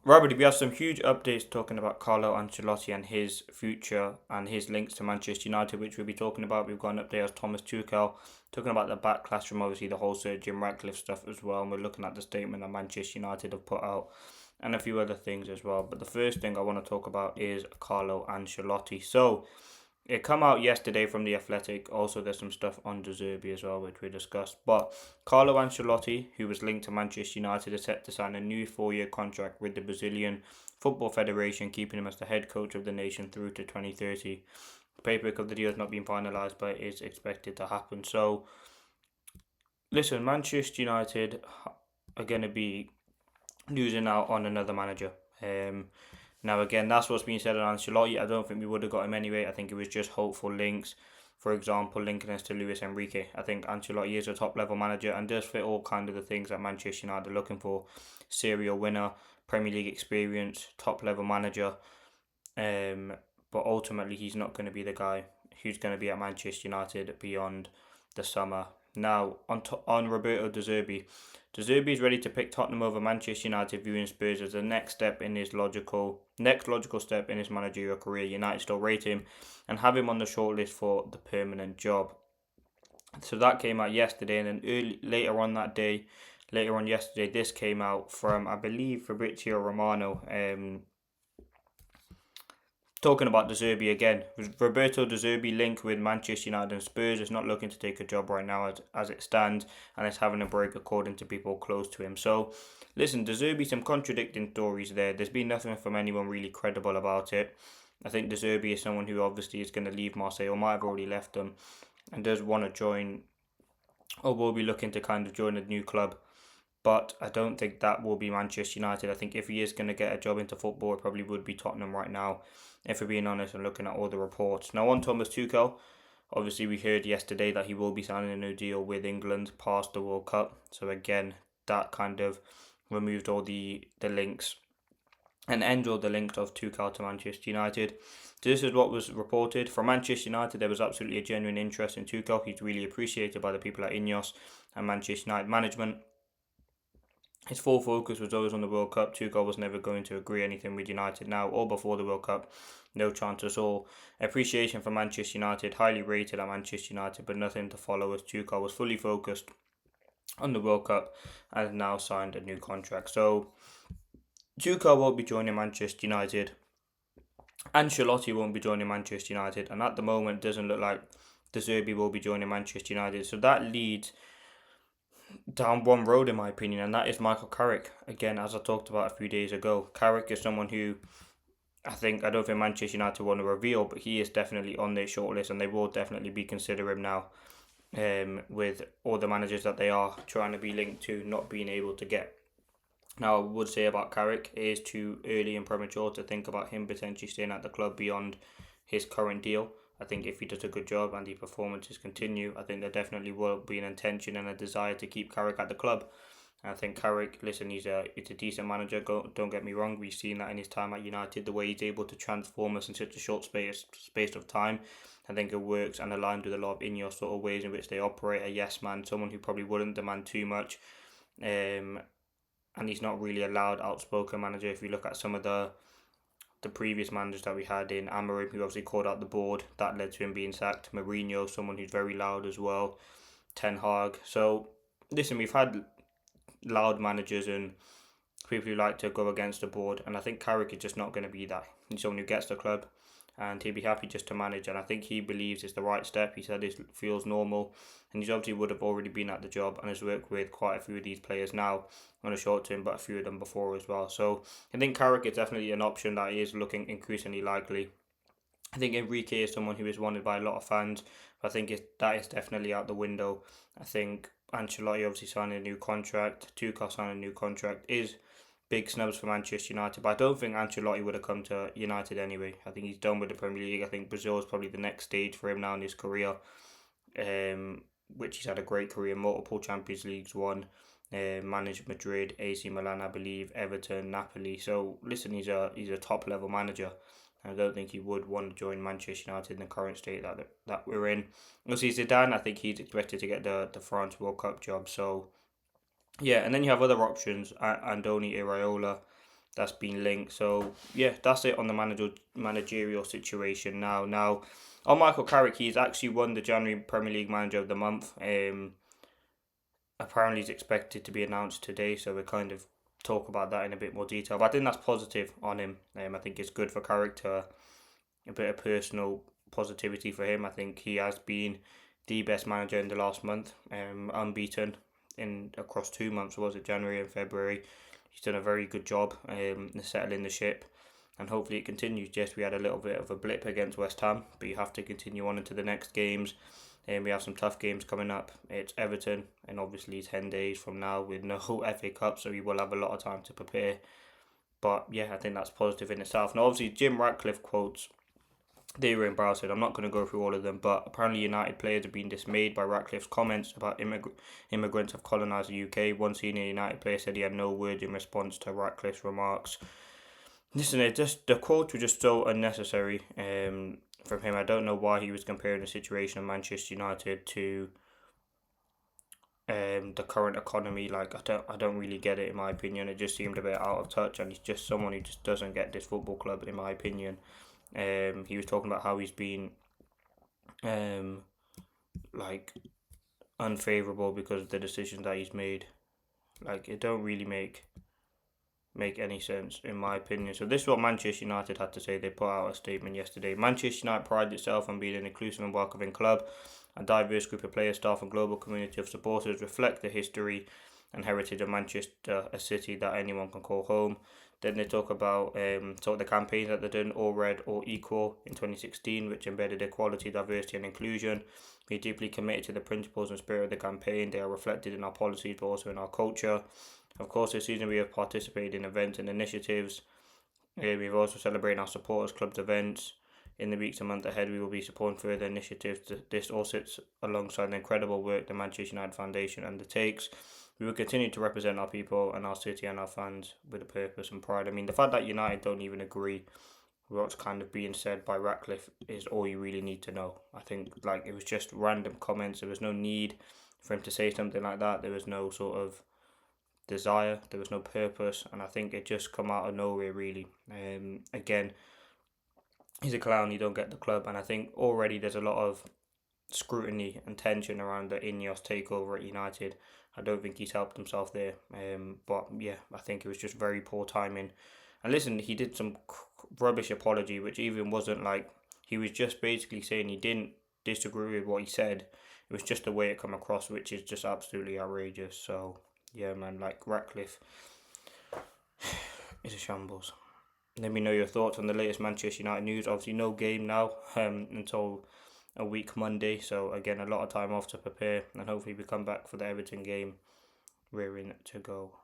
Robert, we have some huge updates talking about Carlo Ancelotti and his future and his links to Manchester United, which we'll be talking about. We've got an update as Thomas Tuchel talking about the backlash from obviously the whole Sir Jim Ratcliffe stuff as well. And we're looking at the statement that Manchester United have put out and a few other things as well. But the first thing I want to talk about is Carlo Ancelotti. So it come out yesterday from the Athletic. Also, there's some stuff on Zerbi as well, which we discussed. But Carlo Ancelotti, who was linked to Manchester United, is set to sign a new 4-year contract with the Brazilian Football Federation, keeping him as the head coach of the nation through to 2030. The paperwork of the deal has not been finalised, but it is expected to happen. So, listen, Manchester United are going to be losing out on another manager. Now, again, that's what's been said on Ancelotti. I don't think we would have got him anyway. I think it was just hopeful links. For example, linking us to Luis Enrique. I think Ancelotti is a top level manager and does fit all kind of the things that Manchester United are looking for. Serial winner, Premier League experience, top level manager. But ultimately, he's not going to be the guy who's going to be at Manchester United beyond the summer. Now, on Roberto De Zerbi. De Zerbi is ready to pick Tottenham over Manchester United, viewing Spurs as the next logical step in his managerial career. United still rate him and have him on the shortlist for the permanent job. So that came out yesterday, and then later on yesterday, this came out from, I believe, Fabrizio Romano, talking about De Zerbi again. Roberto De Zerbi link with Manchester United and Spurs is not looking to take a job right now as it stands, and is having a break according to people close to him. So, listen, De Zerbi, some contradicting stories there. There's been nothing from anyone really credible about it. I think De Zerbi is someone who obviously is going to leave Marseille or might have already left them and does want to join or will be looking to kind of join a new club. But I don't think that will be Manchester United. I think if he is going to get a job into football, it probably would be Tottenham right now, if we're being honest and looking at all the reports. Now, on Thomas Tuchel, obviously we heard yesterday that he will be signing a new deal with England past the World Cup. So again, that kind of removed all the links and ended all the links of Tuchel to Manchester United. So this is what was reported. From Manchester United, there was absolutely a genuine interest in Tuchel. He's really appreciated by the people at Ineos and Manchester United management. His full focus was always on the World Cup. Tuchel was never going to agree anything with United now or before the World Cup. No chance at all. Appreciation for Manchester United, highly rated at Manchester United, but nothing to follow as Tuchel was fully focused on the World Cup and has now signed a new contract. So Tuchel won't be joining Manchester United. Ancelotti won't be joining Manchester United, and at the moment it doesn't look like De Zerbi will be joining Manchester United. So that leads down one road, in my opinion, and that is Michael Carrick. Again, as I talked about a few days ago, Carrick is someone who I don't think Manchester United want to reveal, but he is definitely on their shortlist, and they will definitely be considering him now. With all the managers that they are trying to be linked to not being able to get. Now, I would say about Carrick, it is too early and premature to think about him potentially staying at the club beyond his current deal. I think if he does a good job and the performances continue, I think there definitely will be an intention and a desire to keep Carrick at the club. And I think Carrick, listen, he's a decent manager. Don't get me wrong. We've seen that in his time at United, the way he's able to transform us in such a short space of time. I think it works and aligned with a lot of Ineos sort of ways in which they operate. A yes man, someone who probably wouldn't demand too much. And he's not really a loud, outspoken manager. If you look at some of the previous managers that we had in Amorim, who obviously called out the board, that led to him being sacked. Mourinho, someone who's very loud as well. Ten Hag. So, listen, we've had loud managers and people who like to go against the board, and I think Carrick is just not going to be that. He's someone who gets the club, and he'd be happy just to manage, and I think he believes it's the right step. He said it feels normal, and he obviously would have already been at the job and has worked with quite a few of these players now on a short term, but a few of them before as well. So I think Carrick is definitely an option that is looking increasingly likely. I think Enrique is someone who is wanted by a lot of fans, but I think that is definitely out the window. I think Ancelotti obviously signing a new contract, Tuchel signing a new contract is big snubs for Manchester United, but I don't think Ancelotti would have come to United anyway. I think he's done with the Premier League. I think Brazil is probably the next stage for him now in his career, which he's had a great career, multiple Champions Leagues won, managed Madrid, AC Milan, I believe, Everton, Napoli. So listen, he's a top level manager. I don't think he would want to join Manchester United in the current state that we're in. Obviously, Zidane, I think he's expected to get the France World Cup job. So yeah, and then you have other options. Andoni Iraola, that's been linked. So yeah, that's it on the managerial situation now. Now, on Michael Carrick, he's actually won the January Premier League Manager of the Month. Apparently he's expected to be announced today, so we'll kind of talk about that in a bit more detail. But I think that's positive on him. I think it's good for character, a bit of personal positivity for him. I think he has been the best manager in the last month, unbeaten in across 2 months. Was it January and February? He's done a very good job in settling the ship, and hopefully it continues. Yes, we had a little bit of a blip against West Ham, but you have to continue on into the next games. And we have some tough games coming up. It's Everton, and obviously 10 days from now with no FA Cup, so we will have a lot of time to prepare. But yeah, I think that's positive in itself. Now, obviously, Jim Ratcliffe quotes, they were embarrassing. I'm not going to go through all of them, but apparently United players have been dismayed by Ratcliffe's comments about immigrants have colonised the UK. One senior United player said he had no words in response to Ratcliffe's remarks. Listen, the quotes were just so unnecessary from him. I don't know why he was comparing the situation of Manchester United to the current economy. Like, I don't really get it, in my opinion. It just seemed a bit out of touch, and he's just someone who just doesn't get this football club, in my opinion. He was talking about how he's been like unfavourable because of the decisions that he's made. Like, it don't really make any sense, in my opinion. So this is what Manchester United had to say. They put out a statement yesterday. Manchester United prides itself on being an inclusive and welcoming club. A diverse group of players, staff and global community of supporters reflect the history and heritage of Manchester, a city that anyone can call home. Then they talk about the campaign that they've done, All Red, All Equal, in 2016, which embedded equality, diversity and inclusion. We're deeply committed to the principles and spirit of the campaign. They are reflected in our policies, but also in our culture. Of course, this season we have participated in events and initiatives. We've also celebrated our supporters club's events. In the weeks and months ahead, we will be supporting further initiatives. This all sits alongside the incredible work the Manchester United Foundation undertakes. We will continue to represent our people and our city and our fans with a purpose and pride. I mean, the fact that United don't even agree with what's kind of being said by Ratcliffe is all you really need to know. I think, like, it was just random comments. There was no need for him to say something like that. There was no sort of desire. There was no purpose, and I think it just come out of nowhere, really. Again, he's a clown. You don't get the club, and I think already there's a lot of scrutiny and tension around the Ineos takeover at United. I don't think he's helped himself there. But yeah, I think it was just very poor timing. And listen, he did some rubbish apology, which even wasn't like, he was just basically saying he didn't disagree with what he said. It was just the way it come across, which is just absolutely outrageous. So yeah, man, like, Ratcliffe is a shambles. Let me know your thoughts on the latest Manchester United news. Obviously, no game now until a week Monday. So again, a lot of time off to prepare, and hopefully we come back for the Everton game rearing to go.